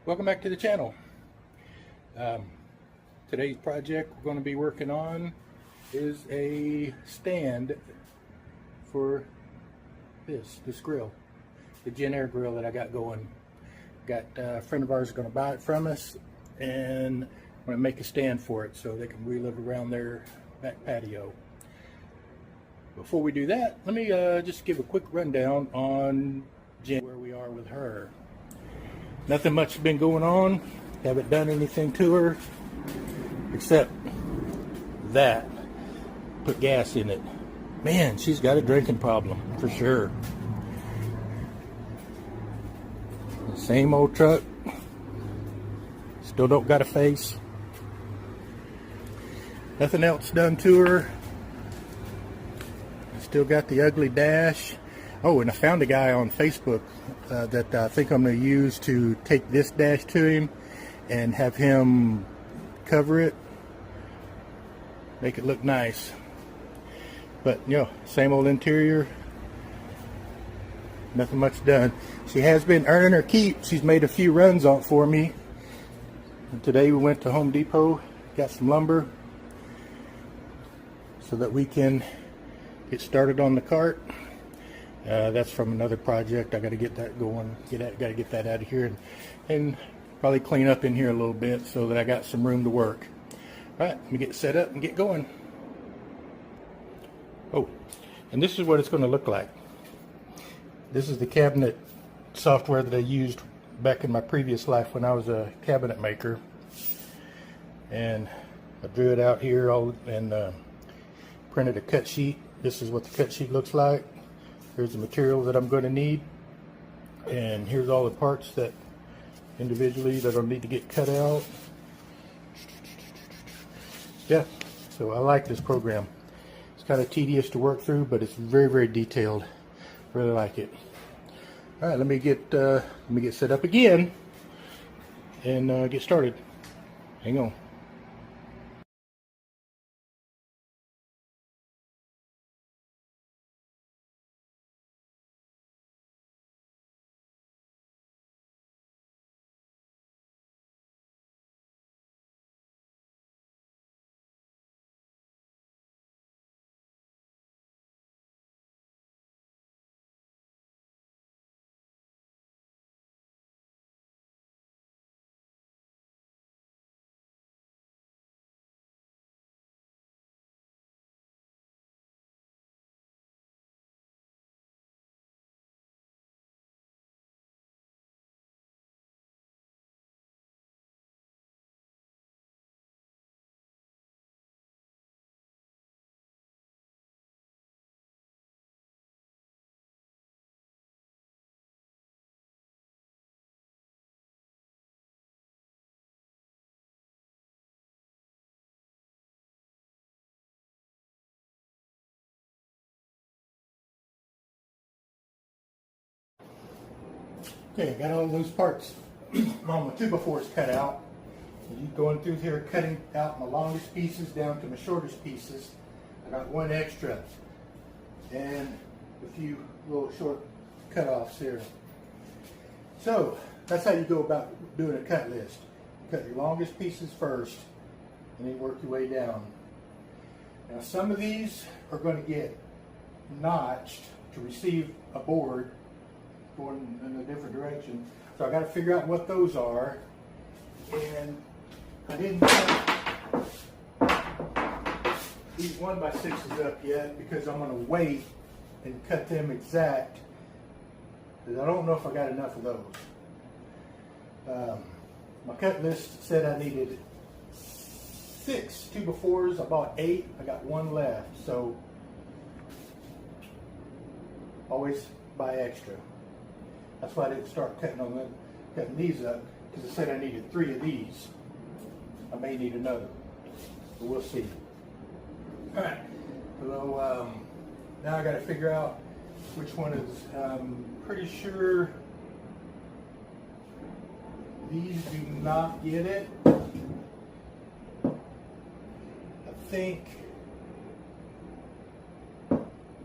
Welcome back to the channel. Today's project we're going to be working on is a stand for this grill, the Jenn-Air grill that I got going. Got a friend of ours going to buy it from us, and I'm going to make a stand for it so they can relive around their back patio. Before we do that, let me just give a quick rundown on Jen, where we are with her. Nothing much has been going on. Haven't done anything to her except that. Put gas in it. Man, she's got a drinking problem for sure. The same old truck. Still don't got a face. Nothing else done to her. Still got the ugly dash. Oh, and I found a guy on Facebook that I think I'm going to use to take this dash to him and have him cover it, make it look nice. But, you know, same old interior, nothing much done. She has been earning her keep. She's made a few runs on for me. And today we went to Home Depot, got some lumber so that we can get started on the cart. That's from another project. I got to get that going. Got to get that out of here and probably clean up in here a little bit so that I got some room to work. All right, let me get set up and get going. Oh, and this is what it's going to look like. This is the cabinet software that I used back in my previous life when I was a cabinet maker, and I drew it out here and printed a cut sheet. This is what the cut sheet looks like. Here's the material that I'm going to need, and here's all the parts that individually that'll need to get cut out. Yeah, so I like this program. It's kind of tedious to work through, but it's very, very detailed. Really like it. All right, let me get set up again and get started. Hang on. Okay, I got all those parts on my 2x4s cut out. You going through here, cutting out my longest pieces down to my shortest pieces. I got one extra and a few little short cut-offs here. So that's how you go about doing a cut list. Cut your longest pieces first and then work your way down. Now some of these are going to get notched to receive a board going in a different direction. So I got to figure out what those are, and I didn't cut these 1x6s up yet because I'm going to wait and cut them exact, because I don't know if I got enough of those. My cut list said I needed 6 2x4s. I bought 8. I got 1 left, so always buy extra. That's why I didn't start cutting these up, because it said I needed 3 of these. I may need another, but we'll see. All right, so now I got to figure out which one is. Pretty sure these do not get it. I think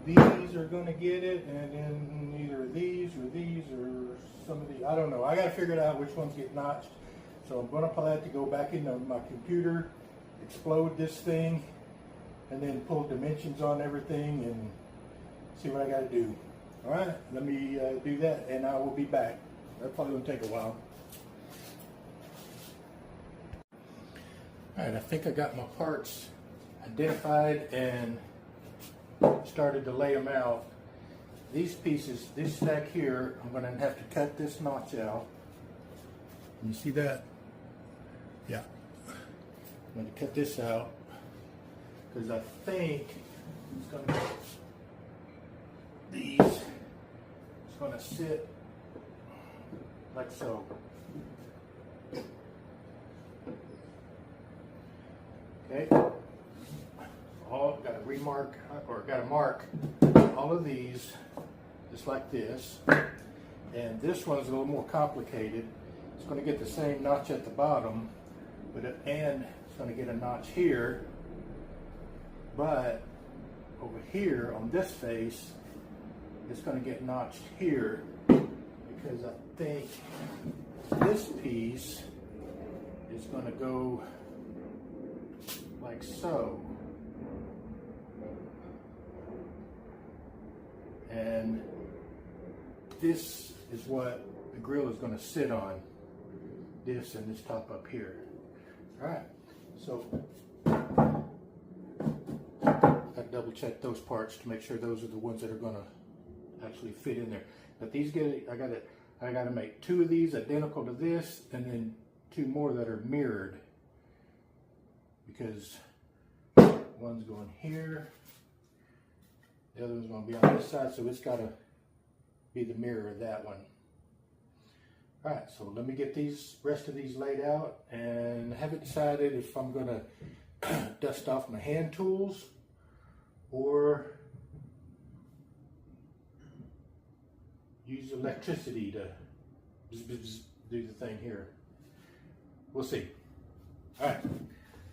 these are going to get it, and then either these or some of the, I don't know. I got to figure it out which ones get notched. So I'm going to probably have to go back into my computer, explode this thing, and then pull dimensions on everything and see what I got to do. All right, let me do that, and I will be back. That's probably going to take a while. All right, I think I got my parts identified and started to lay them out. These pieces, this stack here, I'm going to have to cut this notch out. Can you see that? Yeah. I'm going to cut this out because I think it's going to it's going to sit like so. Okay. Got to remark or got to mark all of these just like this. And this one's a little more complicated. It's going to get the same notch at the bottom, and it's going to get a notch here. But over here on this face, it's going to get notched here because I think this piece is going to go like so. And this is what the grill is going to sit on. This and this top up here. All right, so I double check those parts to make sure those are the ones that are going to actually fit in there. But these I got to make 2 of these identical to this, and then 2 more that are mirrored, because one's going here, the other one's going to be on this side, so it's got to be the mirror of that one. All right, so let me get these rest of these laid out, and haven't decided if I'm going to dust off my hand tools or use electricity to do the thing here. We'll see. All right,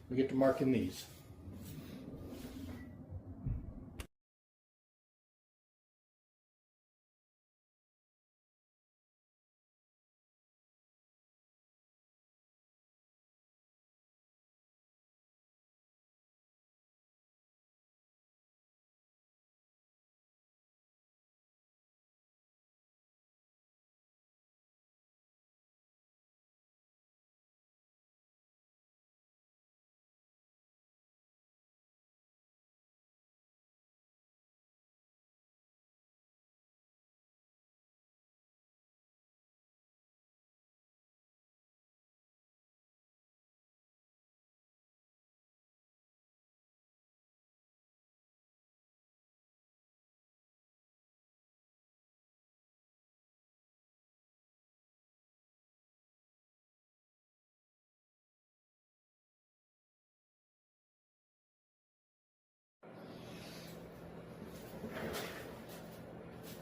we get to marking these.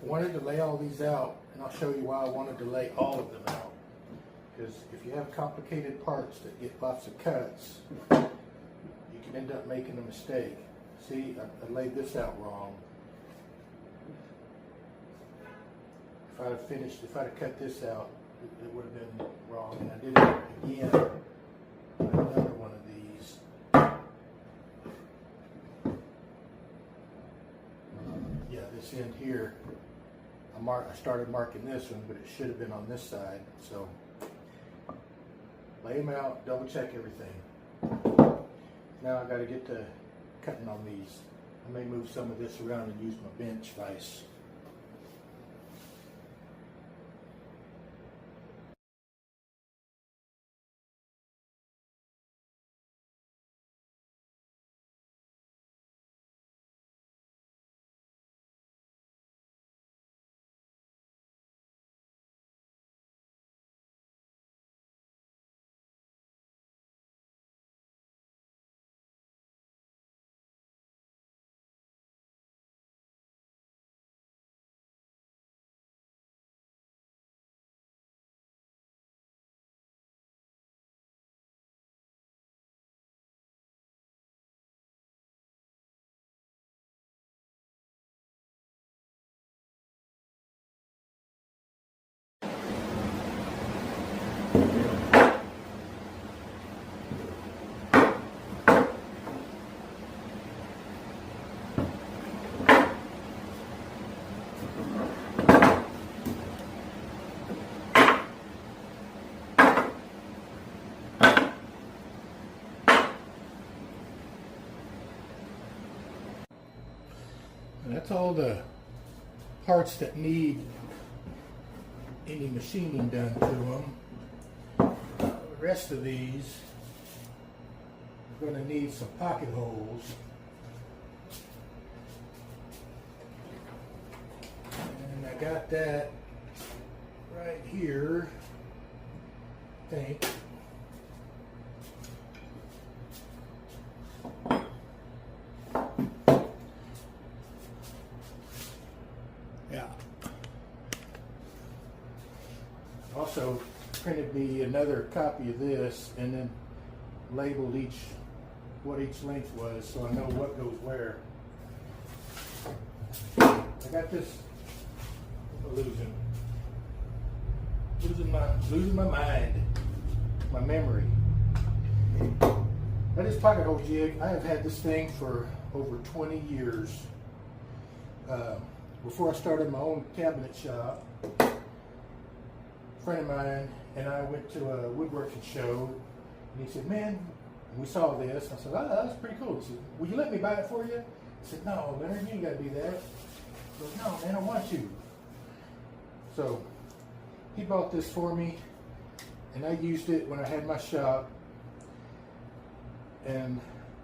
I wanted to lay all these out, and I'll show you why I wanted to lay all of them out. Because if you have complicated parts that get lots of cuts, you can end up making a mistake. See, I laid this out wrong. If I'd have cut this out, it would have been wrong. And I did it again with another one of these. Yeah, this end here, I started marking this one, but it should have been on this side. So lay them out, double check everything. Now I got to get to cutting on these. I may move some of this around and use my bench vise. that's all the parts that need any machining done to them. The rest of these are going to need some pocket holes. And I got that right here, I think. Yeah. Also printed me another copy of this and then labeled what each length was, so I know what goes where. I got this. Losing my mind, my memory. That is pocket hole jig. I have had this thing for over 20 years. Before I started my own cabinet shop, a friend of mine and I went to a woodworking show, and he said, "Man, we saw this." I said, "Oh, that's pretty cool." He said, "Will you let me buy it for you?" I said, "No, Leonard, you ain't got to do that." He goes, "No, man, I want you." So he bought this for me, and I used it when I had my shop, and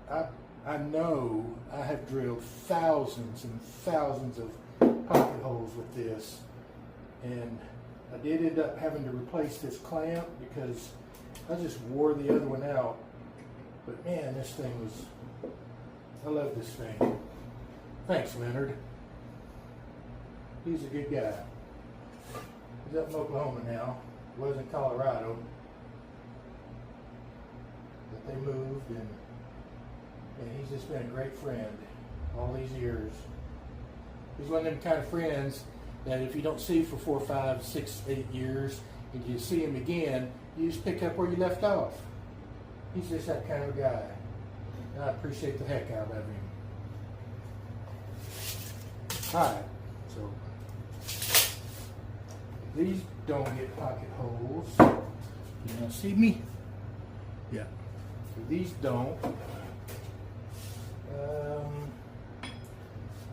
I know I have drilled thousands and thousands of pocket holes with this, and I did end up having to replace this clamp because I just wore the other one out. But man, this thing was, I love this thing. Thanks, Leonard. He's a good guy. He's up in Oklahoma now. Was in Colorado. But they moved, and he's just been a great friend all these years. He's one of them kind of friends that if you don't see for 4, 5, 6, 8 years, and you see him again, you just pick up where you left off. He's just that kind of guy. And I appreciate the heck out of him. Alright, so these don't get pocket holes. You now see me? Yeah. So these don't.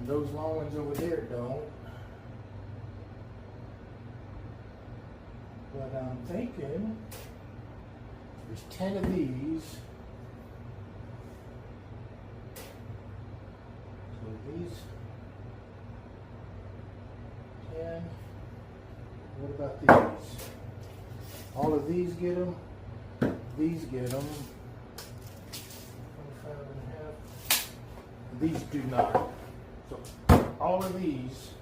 Those long ones over there don't. But I'm thinking there's 10 of these. So these 10. What about these? All of these get them. These get them. 25 and a half. These do not. So all of these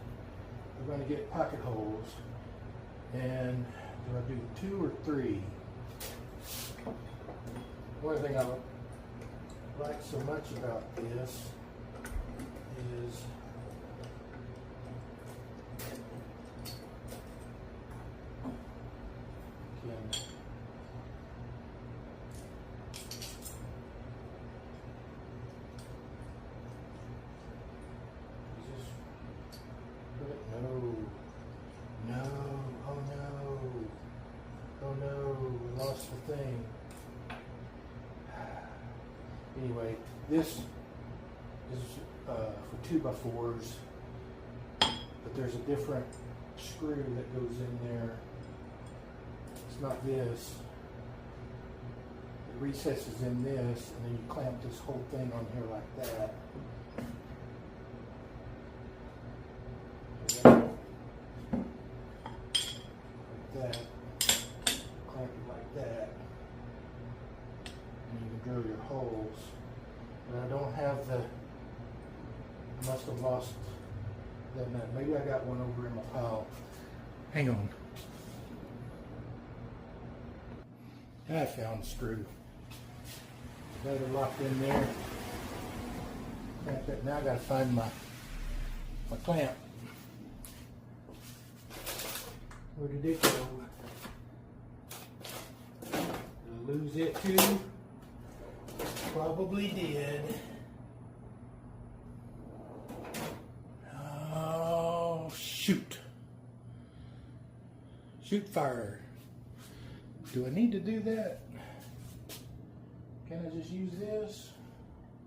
are going to get pocket holes. And do I do 2 or 3? One thing I like so much about this is thing. Anyway, this is for 2x4s, but there's a different screw that goes in there. It's not this. It recesses in this, and then you clamp this whole thing on here like that. Like that. Clamp it like that. And you can drill your holes. But I don't have the, I must have lost that nut. Maybe I got one over in my pile. Hang on. I found the screw. Got it locked in there. Now I gotta find my clamp. Where did it go? Did I lose it too? Probably did. Oh, shoot. Shoot fire. Do I need to do that? Can I just use this?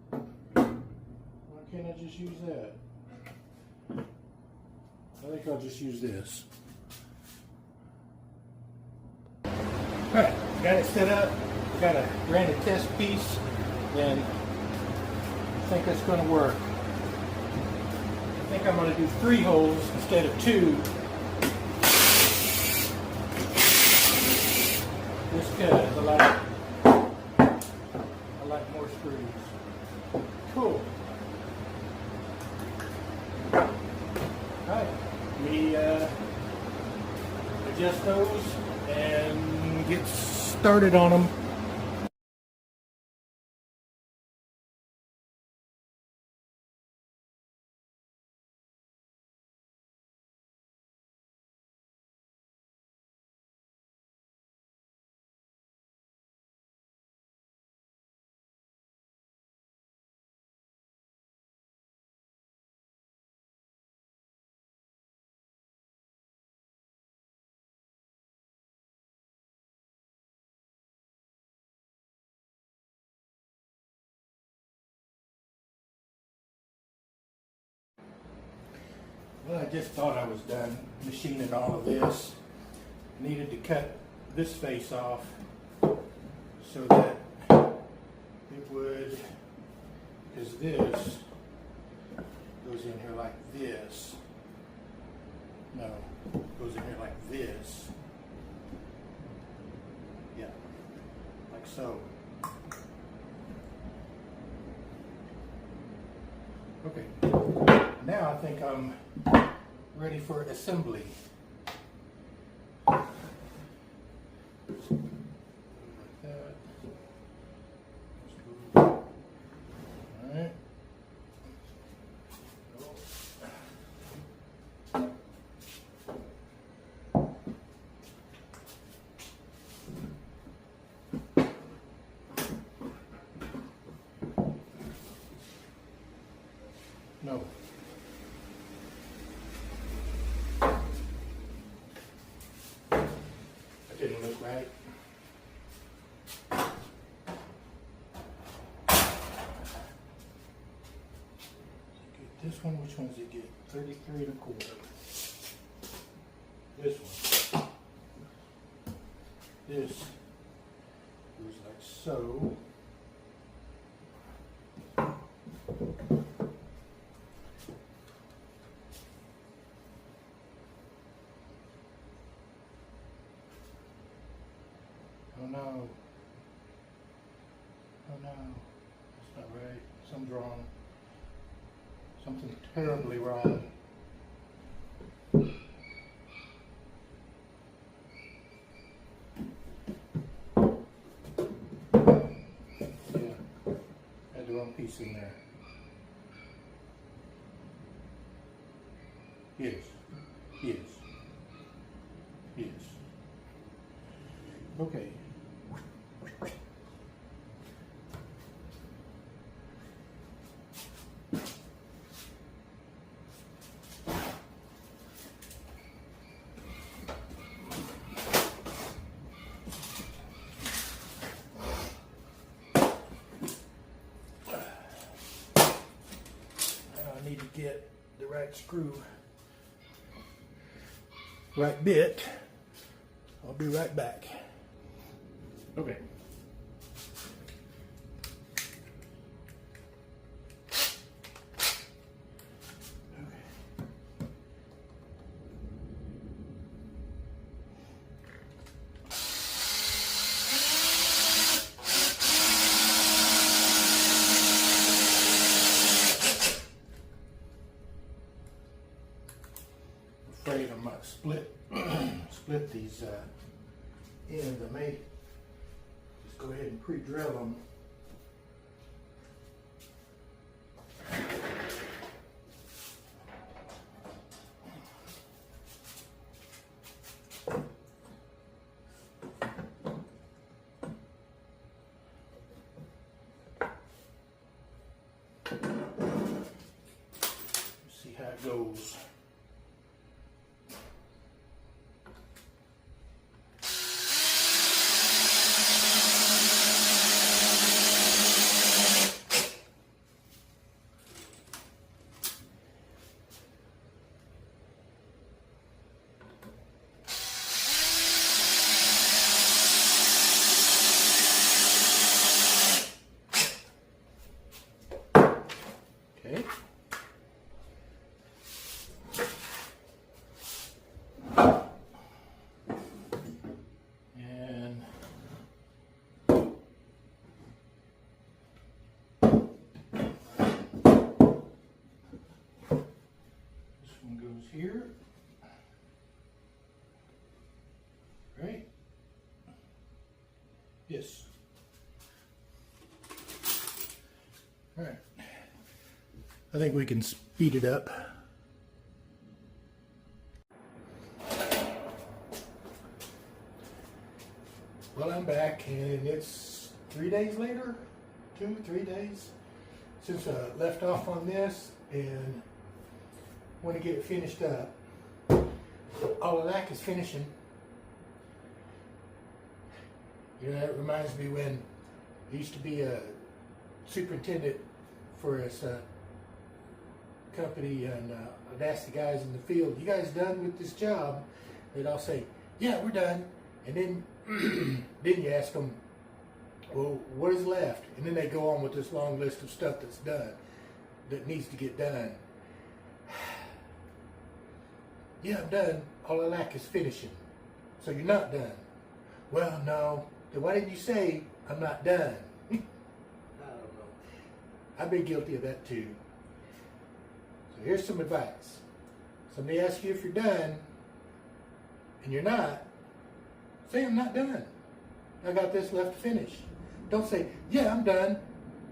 Why can't I just use that? I think I'll just use this. Alright, got it set up. Got a granite test piece, and I think that's going to work. I think I'm going to do 3 holes instead of 2. Just because I like more screws. Cool. Alright, let me adjust those and get started on them. Well, I just thought I was done machining all of this. Needed to cut this face off so that it would, because this goes in here like this. No, goes in here like this. Yeah, like so. Okay, now I think I'm ready for assembly. Like that. All right. No. That didn't look right. Get this one, which one does it get? 33 1/4. This one. This goes like so. Oh no. Oh no. That's not right. Something's wrong. Something terribly wrong. Yeah. Had the wrong piece in there. Yes. Yes. Yes. Okay. I need to get the right screw, right bit. I'll be right back. Okay. Afraid I might split these ends. I may just go ahead and pre-drill them. See how it goes. here. Right? Yes. All right. I think we can speed it up. Well, I'm back, and it's 3 days later, 3 days since I left off on this, and want to get it finished up. All I lack is finishing. You know, that reminds me when I used to be a superintendent for a company, and I'd ask the guys in the field, "You guys done with this job?" They'd all say, "Yeah, we're done." And then then you ask them, "Well, what is left?" And then they go on with this long list of stuff that's done, that needs to get done. "Yeah, I'm done. All I lack is finishing." "So you're not done?" "Well, no." "Then why didn't you say I'm not done?" I don't know. I've been guilty of that too. So here's some advice. Somebody asks you if you're done, and you're not, say, "I'm not done. I got this left to finish." Don't say, "Yeah, I'm done,"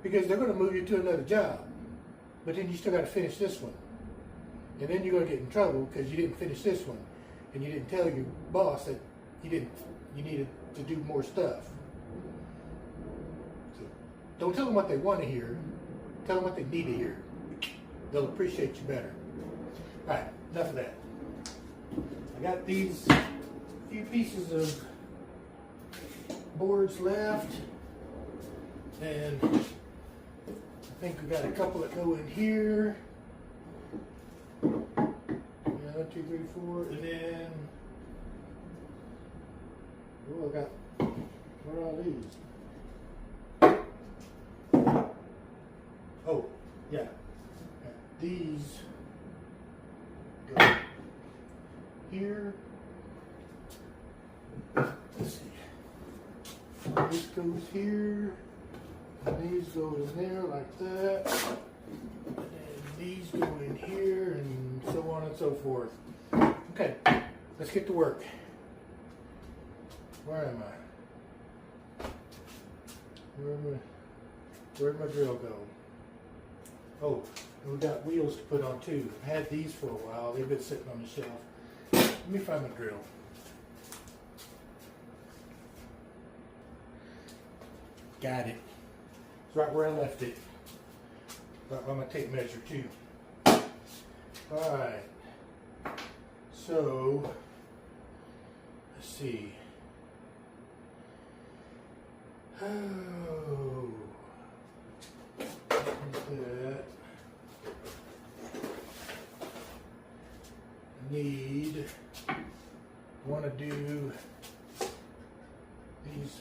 because they're going to move you to another job. But then you still got to finish this one. And then you're going to get in trouble because you didn't finish this one. And you didn't tell your boss that you needed to do more stuff. So don't tell them what they want to hear. Tell them what they need to hear. They'll appreciate you better. All right, enough of that. I got these few pieces of boards left, and I think we got a couple that go in here. 1, 2, 3, 4, and then I got, what are all these? Oh, yeah. These go here. Let's see. This goes here. And these go in there like that. And then these go in here, and so on and so forth. Okay, let's get to work. Where am I? Where'd my drill go? Oh, and we got wheels to put on too. I had these for a while. They've been sitting on the shelf. Let me find my drill. Got it. It's right where I left it. Right by my tape measure too. Alright. So, let's see. Oh. That. Need. Want to do these.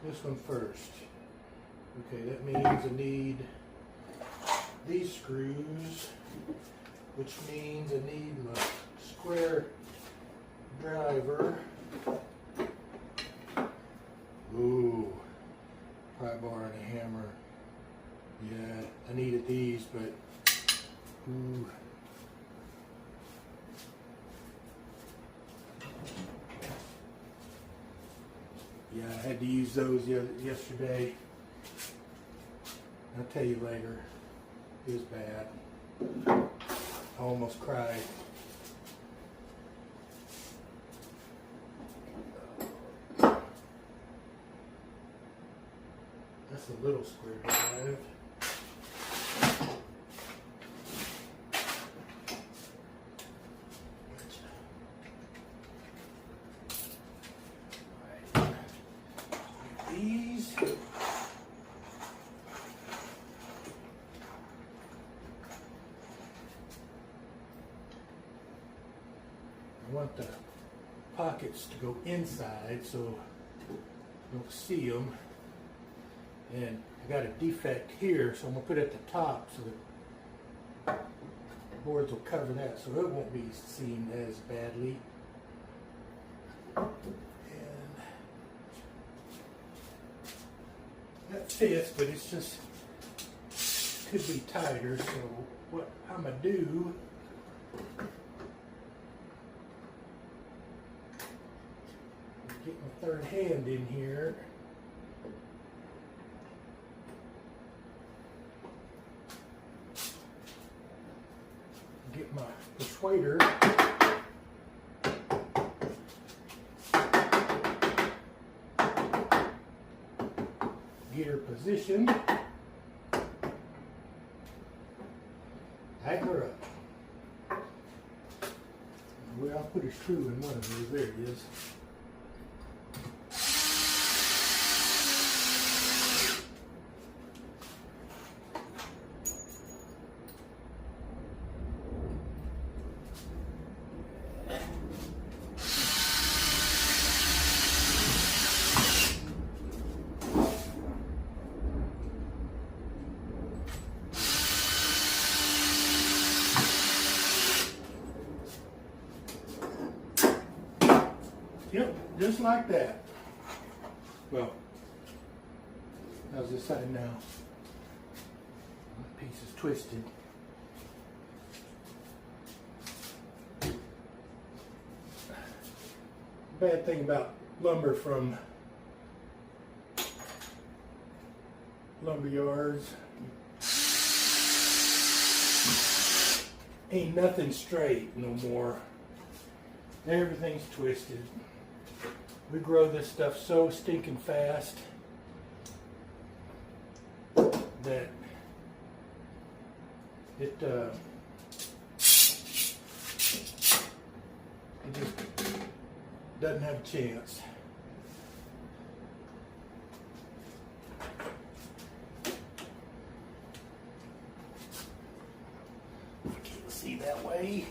This one first. Okay, that means I need these screws, which means I need my square driver. Ooh, pry bar and a hammer. Yeah, I needed these, but ooh. Yeah, I had to use those yesterday. I'll tell you later. It was bad. I almost cried. That's a little square drive. These. I want the pockets to go inside so you don't see them. And I got a defect here, so I'm going to put it at the top so the boards will cover that so it won't be seen as badly. And that fits, but it's just could be tighter. So what I'm going to do Get my third hand in here. Get my persuader. Get her positioned. Tag her up. Well, I'll put a screw in one of those. There it is. Yep, just like that. Well, how's this side now? That piece is twisted. Bad thing about lumber from lumber yards, ain't nothing straight no more. Everything's twisted. We grow this stuff so stinking fast that it just doesn't have a chance. I can't see that way.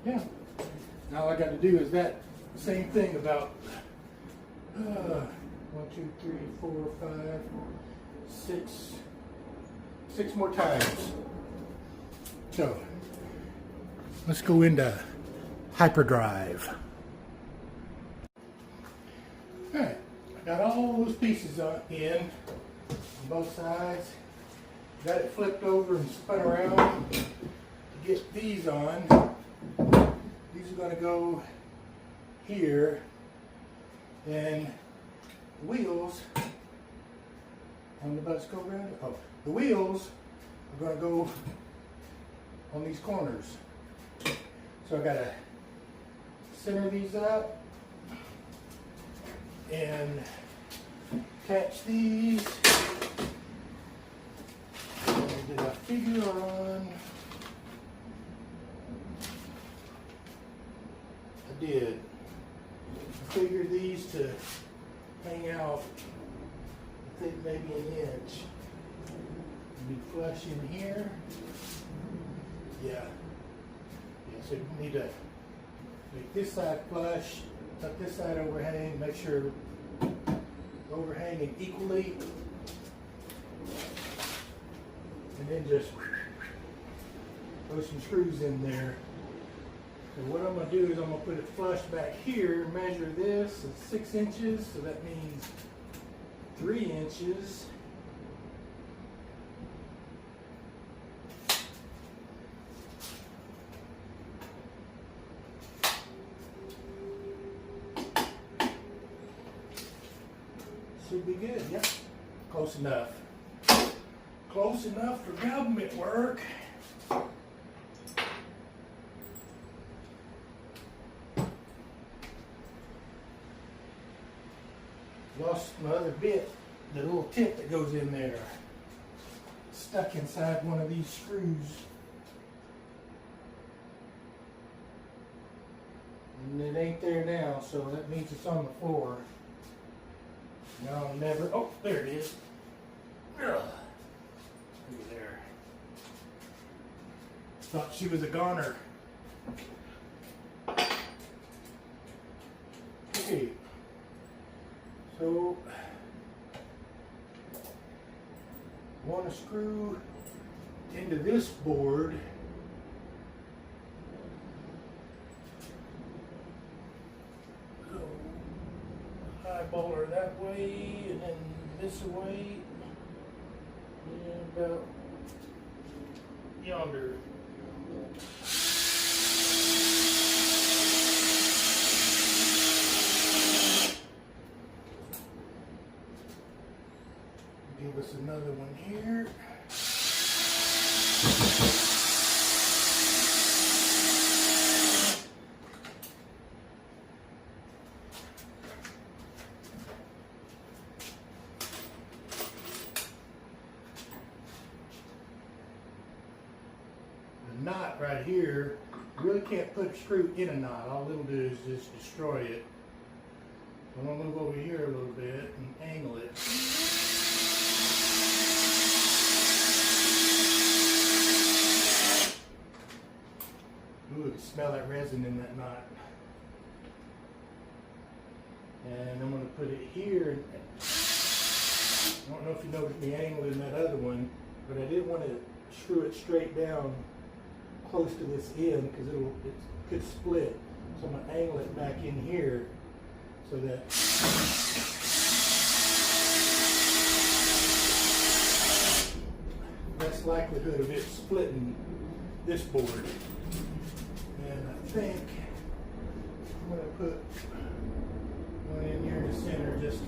Yeah. Now all I got to do is that same thing about 1, 2, 3, 4, 5, 6 more times. So let's go into hyperdrive. All right, I got all those pieces in on both sides. Got it flipped over and spun around to get these on. These are going to go here, and the wheels on the butts go around. Oh, the wheels are going to go on these corners. So I got to center these up and attach these. And did I figure on? Did. I figured these to hang out, I think maybe an inch. Be flush in here. Yeah. So you need to make this side flush, tuck this side overhang, make sure overhanging equally. And then just throw some screws in there. So what I'm going to do is I'm going to put it flush back here, measure this at 6 inches, so that means 3 inches. Should be good, yep. Close enough. Close enough for government work. Lost my other bit, the little tip that goes in there. Stuck inside one of these screws. And it ain't there now, so that means it's on the floor. And I'll never, oh, there it is. Ugh. Look at there. Thought she was a goner. So I want to screw into this board. So eyeball her that way and then this away and about yonder. Give us another one here. The knot right here, you really can't put a screw in a knot. All it'll do is just destroy it. I'm gonna move over here a little bit and angle it. Ooh, I can smell that resin in that knot. And I'm going to put it here. I don't know if you noticed me angling that other one, but I didn't want to screw it straight down close to this end because it could split. So I'm going to angle it back in here so that less likelihood of it splitting this board. And I think I'm going to put one in here in the center just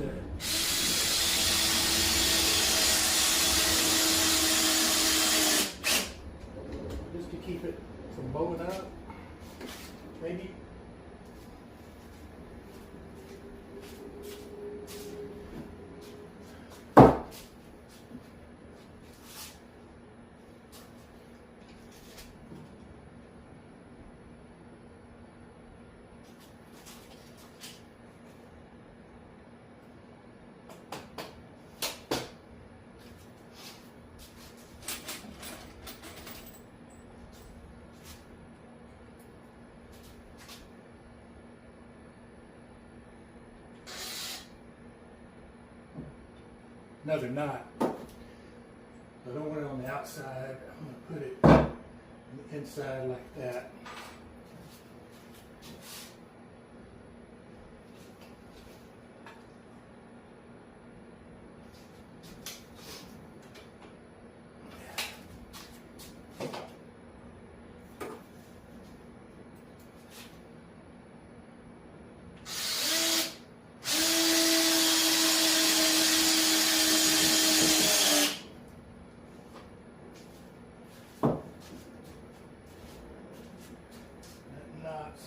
to keep it from bowing up, maybe. Another knot. I don't want it on the outside. I'm going to put it on the inside like that.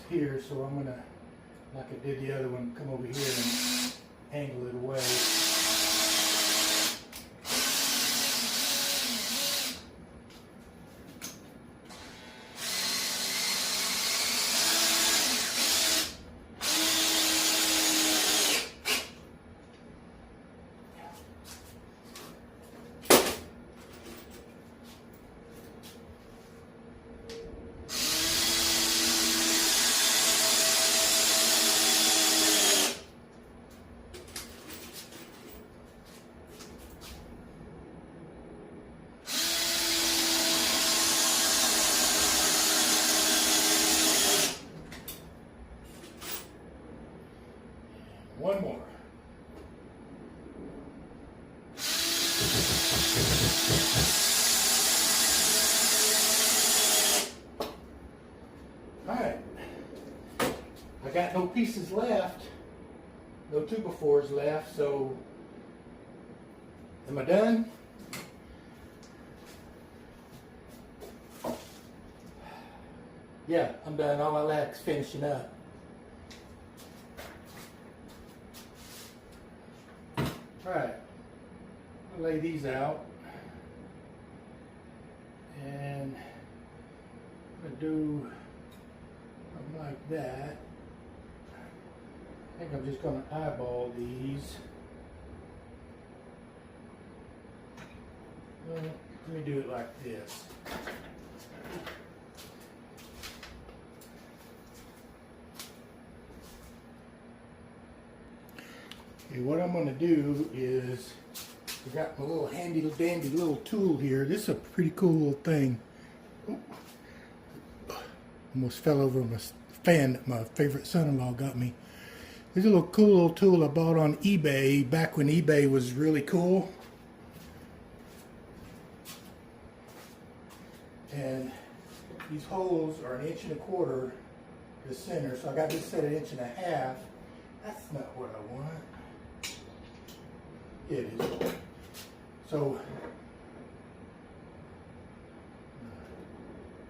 Here, so I'm gonna, like I did the other one, come over here and angle it away. One more. All right. I got no pieces left, no 2x4s left, so am I done? Yeah, I'm done. All I lack is finishing up. Alright, I'll lay these out, and I'm going to do something like that. I think I'm just going to eyeball these. Well, let me do it like this. Okay, what I'm going to do is, I got my little handy dandy little tool here. This is a pretty cool little thing. Almost fell over my fan that my favorite son-in-law got me. This is a little cool little tool I bought on eBay back when eBay was really cool. And these holes are 1.25 inches the center, so I got this set at 1.5 inches. That's not what I want. It is. So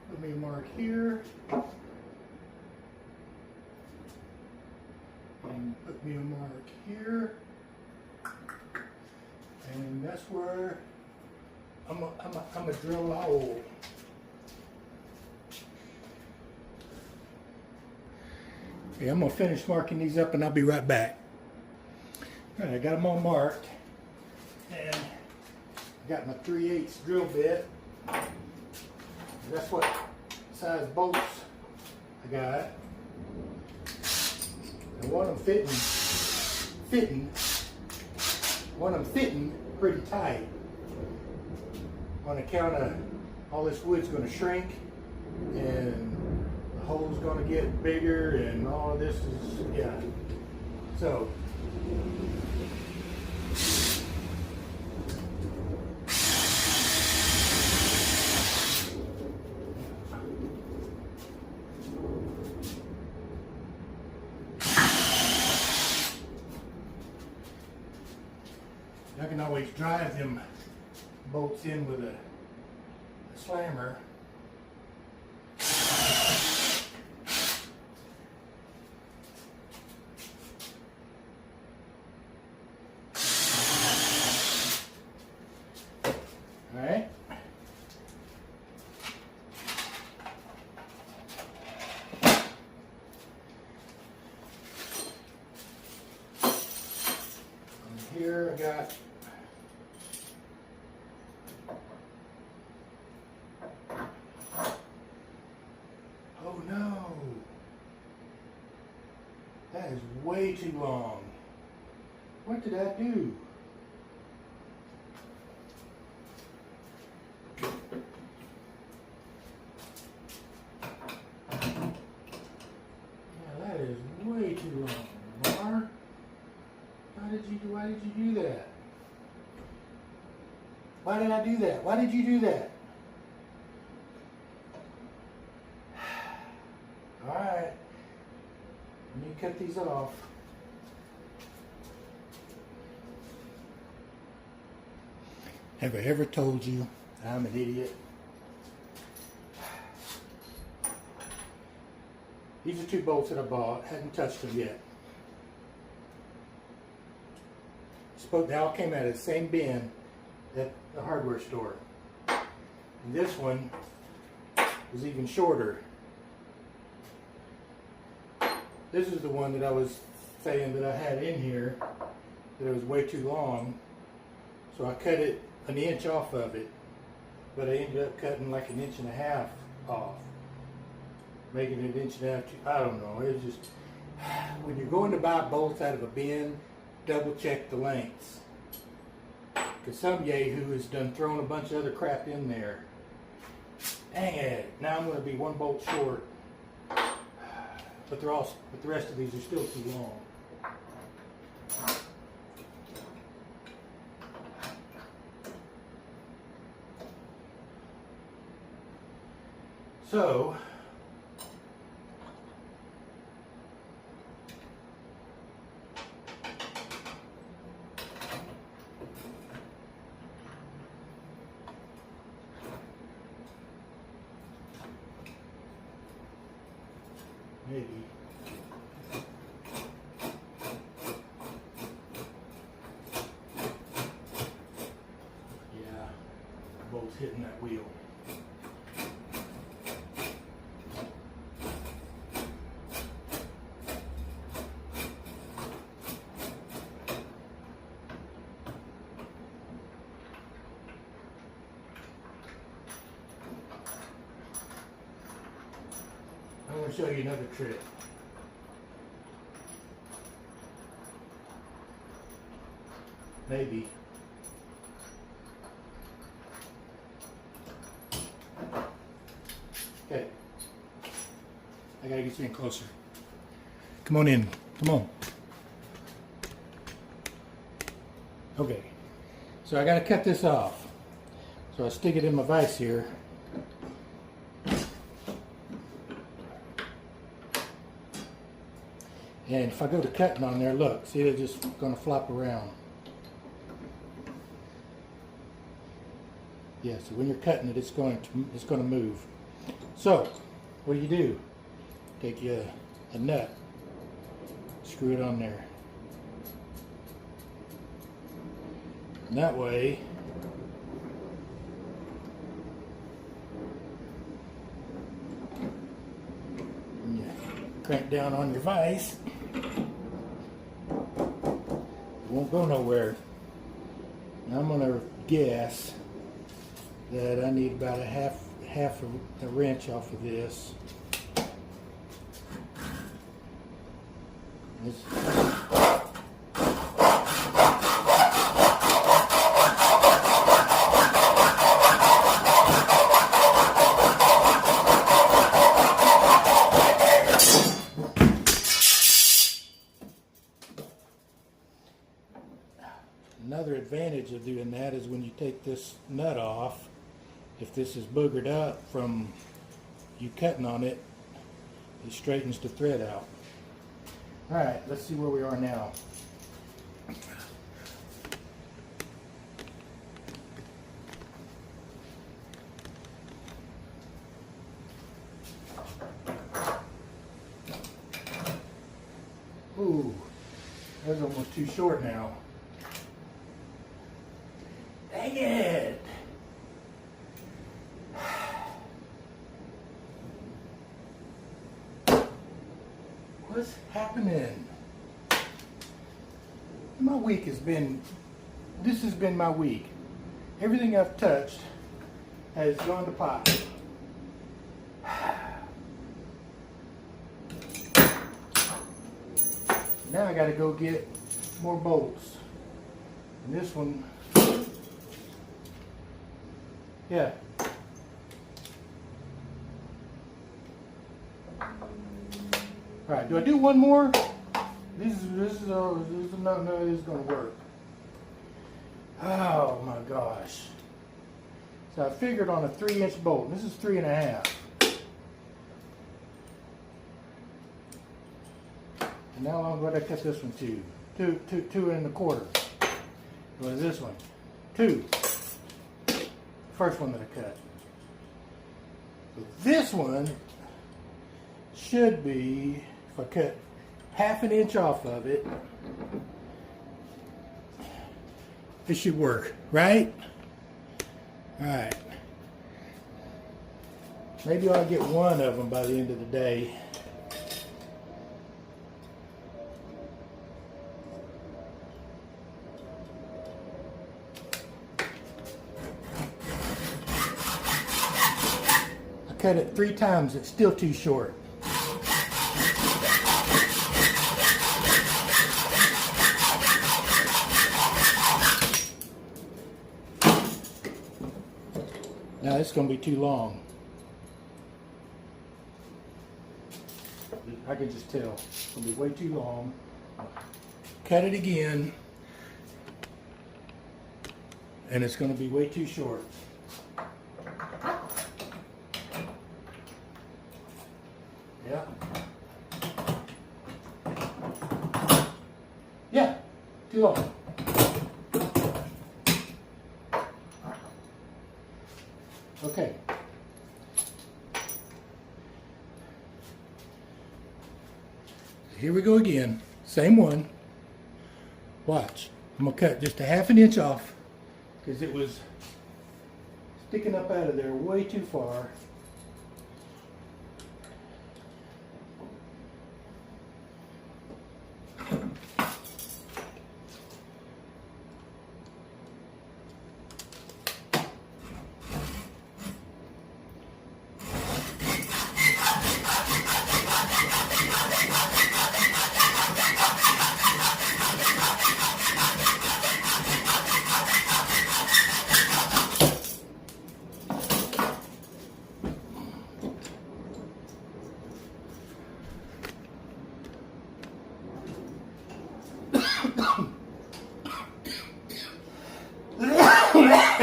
let me mark here and put me a mark here, and that's where I'm a drill a hole. Okay, I'm gonna finish marking these up and I'll be right back. All right, I got them all marked, and I got my 3/8 drill bit. That's what size bolts I got. I want them fitting pretty tight. On account of all this wood's going to shrink, and the hole's going to get bigger, and all of this is, yeah. So, I can always drive them bolts in with a slammer. All right. And here I got oh no, that is way too long. What did I do? Yeah, that is way too long. Mar, why did you do that? Why did I do that? Why did you do that? Alright, let me cut these off. Have I ever told you I'm an idiot? These are 2 bolts that I bought, hadn't touched them yet. They all came out of the same bin at the hardware store. And this one was even shorter. This is the one that I was saying that I had in here, that it was way too long. So I cut it 1 inch off of it, but I ended up cutting like 1.5 inches off, making it 1.5 inches. I don't know. It's just, when you're going to buy bolts out of a bin, double check the lengths. Because some yahoo has done thrown a bunch of other crap in there. Dang it! Now I'm going to be 1 bolt short. But the rest of these are still too long. So, maybe. Yeah, bolt's hitting that wheel. I'm going to show you another trick. Maybe. Okay. I gotta get you in closer. Come on in. Come on. Okay. So I gotta cut this off. So I stick it in my vise here. And if I go to cutting on there, look, see, they're just gonna flop around. Yeah, so when you're cutting it, it's going to move. So, what do? Take you a nut, screw it on there. And that way, when you crank down on your vise, it won't go nowhere. Now I'm gonna guess that I need about half a wrench off of this. Another advantage of doing that is when you take this nut off, if this is boogered up from you cutting on it, it straightens the thread out. Alright, let's see where we are now. Ooh, that's almost too short now. Dang it! What's happening? My week has been, this has been my week. Everything I've touched has gone to pot. Now I gotta go get more bolts. And this one, yeah. All right, do I do one more? This is not going to work. Oh my gosh. So I figured on a 3-inch bolt. This is 3.5. And now I'm going to cut this one to 2.25. What is this one? 2. First one that I cut. So this one should be, if I cut half an inch off of it, it should work, right? Alright. Maybe I'll get one of them by the end of the day. I cut it 3 times, it's still too short. Now it's going to be too long. I can just tell. It's going to be way too long. Cut it again. And it's going to be way too short. Yeah. Yeah, too long. Okay. Here we go again. Same one. Watch. I'm going to cut just a half an inch off because it was sticking up out of there way too far.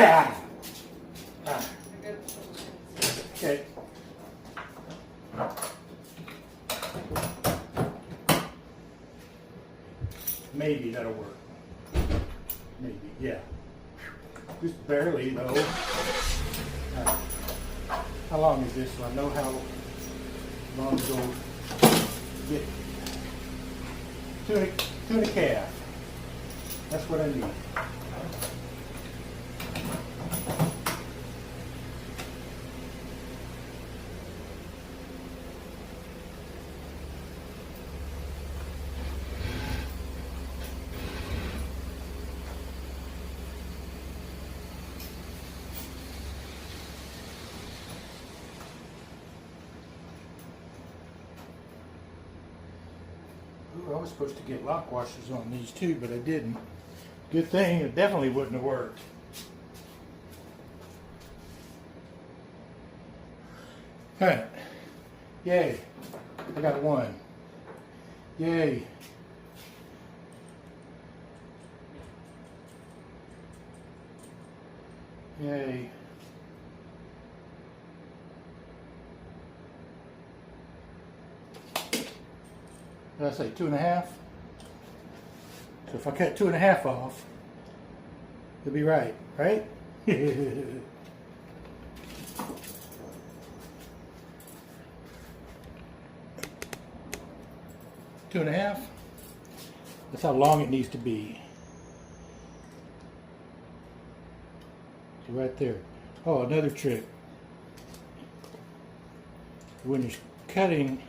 Ah. Ah. Okay. Maybe that'll work. Maybe, yeah. Just barely though. How long is this? So I know how long to go get tuna calf. That's what I need. Ooh, I was supposed to get lock washers on these too, but I didn't. Good thing, it definitely wouldn't have worked. Alright. Yay. I got one. Yay. Yay. Did I say 2.5? So if I cut 2.5 off, it'll be right, right? 2.5. That's how long it needs to be. So right there. Oh, another trick. When you're cutting,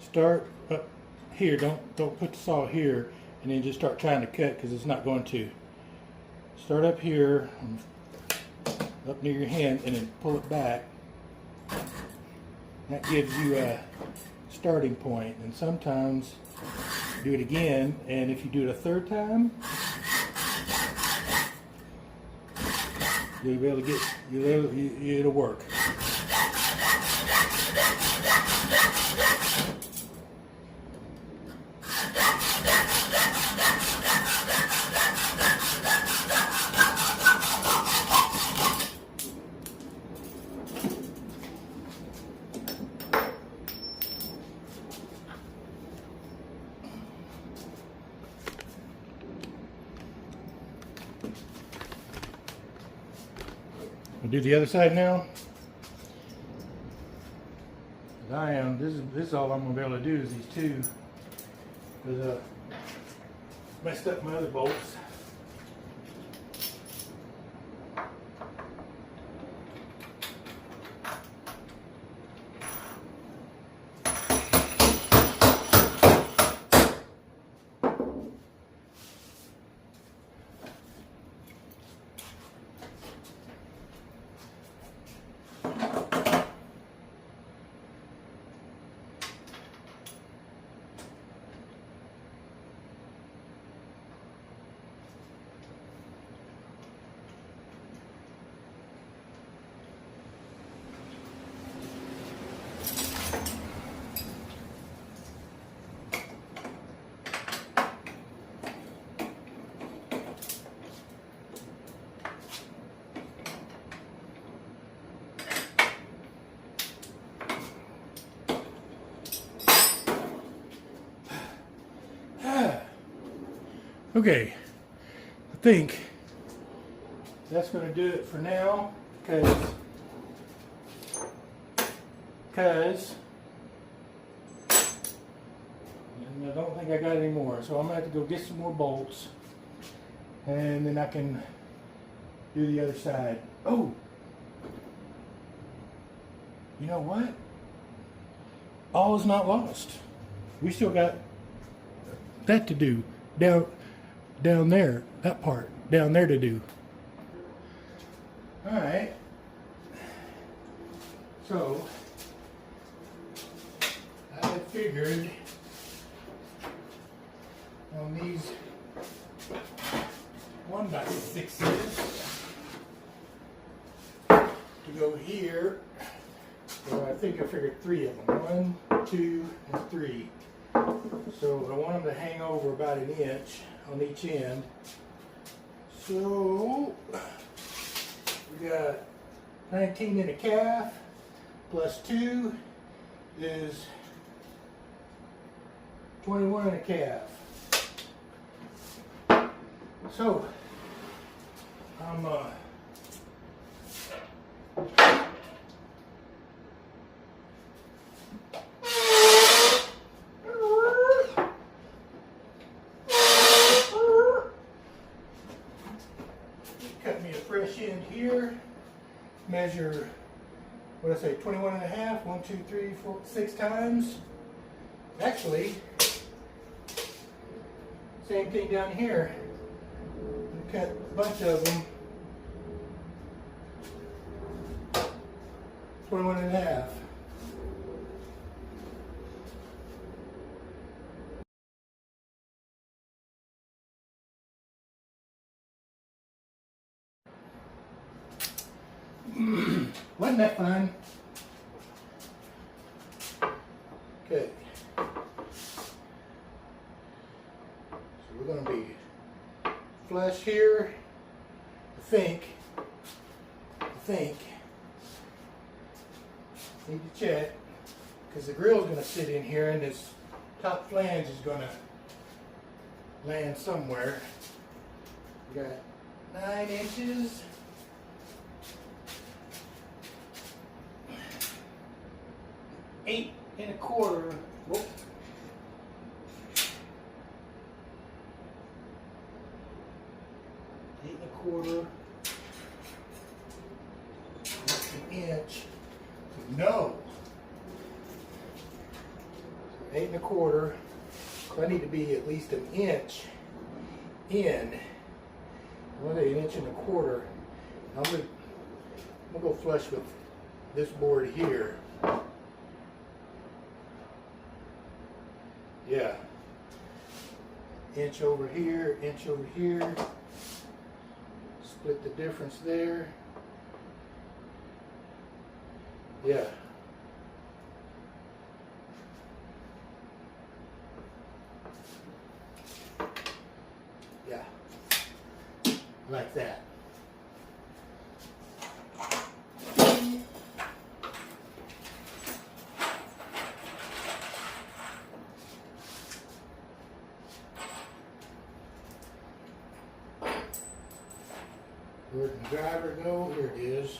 start up here. Don't put the saw here, and then just start trying to cut because it's not going to. Start up here, up near your hand, and then pull it back. That gives you a starting point. And sometimes do it again, and if you do it a third time, you'll be able to get. It'll work. We'll do the other side now. This is all I'm gonna be able to do is these two. Because messed up my other bolts. Okay, I think that's going to do it for now, because and I don't think I got any more, so I'm going to have to go get some more bolts, and then I can do the other side. Oh, you know what? All is not lost. We still got that to do down there, that part down there to do. All right. So I had figured on these 1x6s to go here. So I think I figured 3 of them. 1, 2, and 3. So I want them to hang over about 1 inch on each end. So We got 19 in a calf, plus 2 is 21 in a calf. So, I'm cut me a fresh end here, measure, what did I say, 21 and a half, 1, 2, 3, 4, 6 times. Actually, same thing down here. Cut a bunch of them, 21 and a half. Wasn't that fun? Okay. So we're going to be flush here. I think need to check because the grill is going to sit in here and this top flange is going to land somewhere. We got 9 inches. 8 1/4. Whoop. 8 1/4. That's an inch. No. 8 1/4. So I need to be at least an inch in. Well, an inch and a quarter. I'm gonna go flush with this board here. Yeah. Inch over here, inch over here. Split the difference there. Yeah. Yeah. Like that. Where did the driver go? Here it is.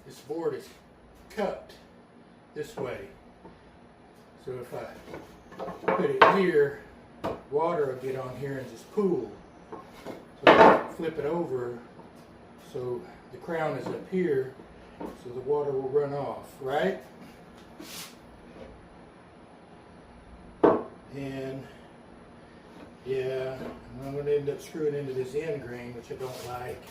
This board is cupped this way. So if I put it here, water will get on here and just pool. So I flip it over so the crown is up here so the water will run off, right? And yeah, I'm going to end up screwing into this end grain, which I don't like.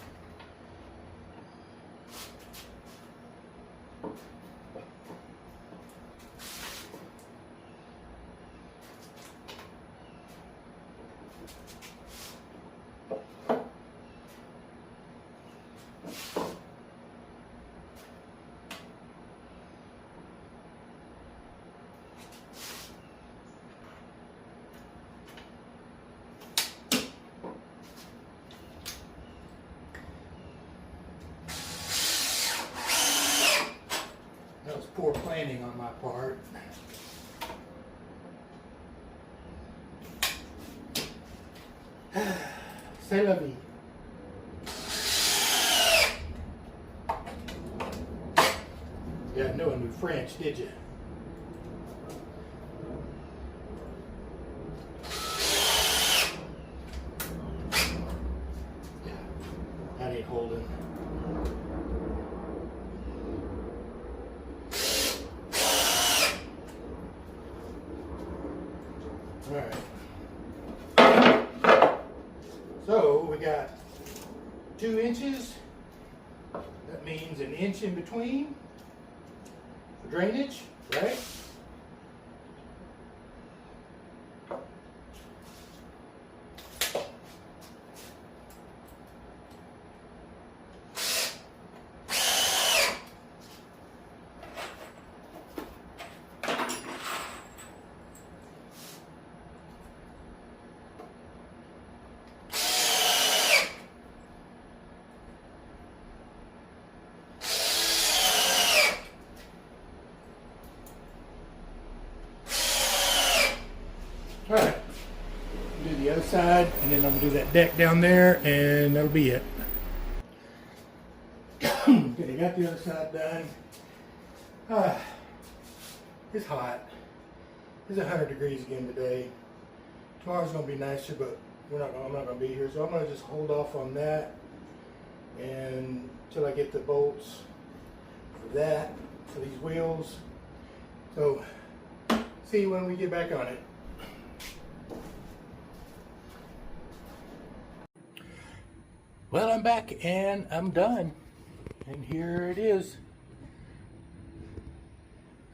poor planning on my part. C'est la vie. You didn't know I knew French, did you? Yeah, that ain't holding. All right. So we got 2 inches. That means an inch in between for drainage, right? All right, do the other side, and then I'm gonna do that deck down there, and that'll be it. Okay, got the other side done. It's hot. It's 100 degrees again today. Tomorrow's gonna be nicer, but I'm not gonna be here, so I'm gonna just hold off on that, and until I get the bolts for that, for these wheels. So, see you when we get back on it. Well, I'm back and I'm done. And here it is.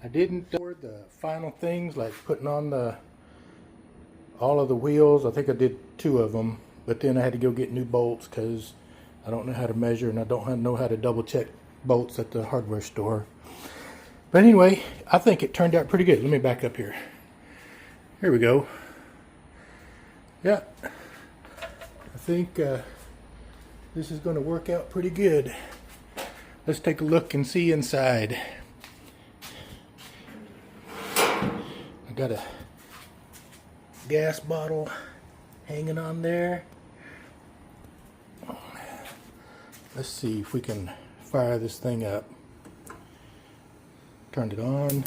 I didn't do the final things like putting on all of the wheels. I think I did 2 of them, but then I had to go get new bolts because I don't know how to measure and I don't know how to double check bolts at the hardware store. But anyway, I think it turned out pretty good. Let me back up here. Here we go. Yeah, I think this is going to work out pretty good. Let's take a look and see inside. I got a gas bottle hanging on there. Let's see if we can fire this thing up. Turned it on.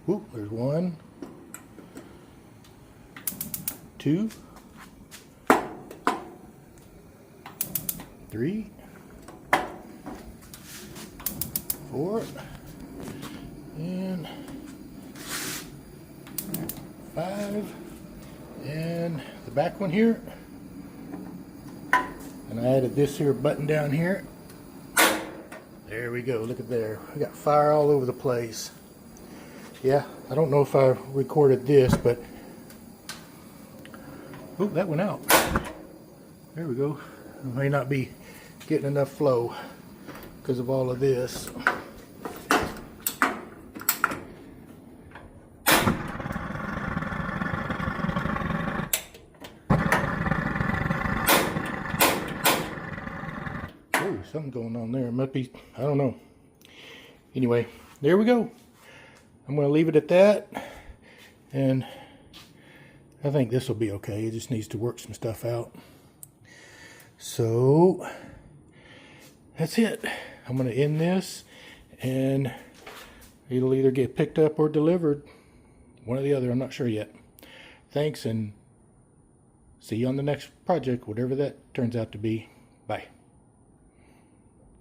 Ooh, there's 1, 2, 3, 4, and 5, and the back one here. And I added this here button down here. There we go, look at there. We got fire all over the place. Yeah, I don't know if I recorded this, but oh, that went out. There we go. It may not be getting enough flow because of all of this. Oh, something going on there. It might be, I don't know. Anyway, there we go. I'm going to leave it at that. And I think this will be okay. It just needs to work some stuff out. So that's it. I'm going to end this and it'll either get picked up or delivered. One or the other, I'm not sure yet. Thanks, and see you on the next project, whatever that turns out to be.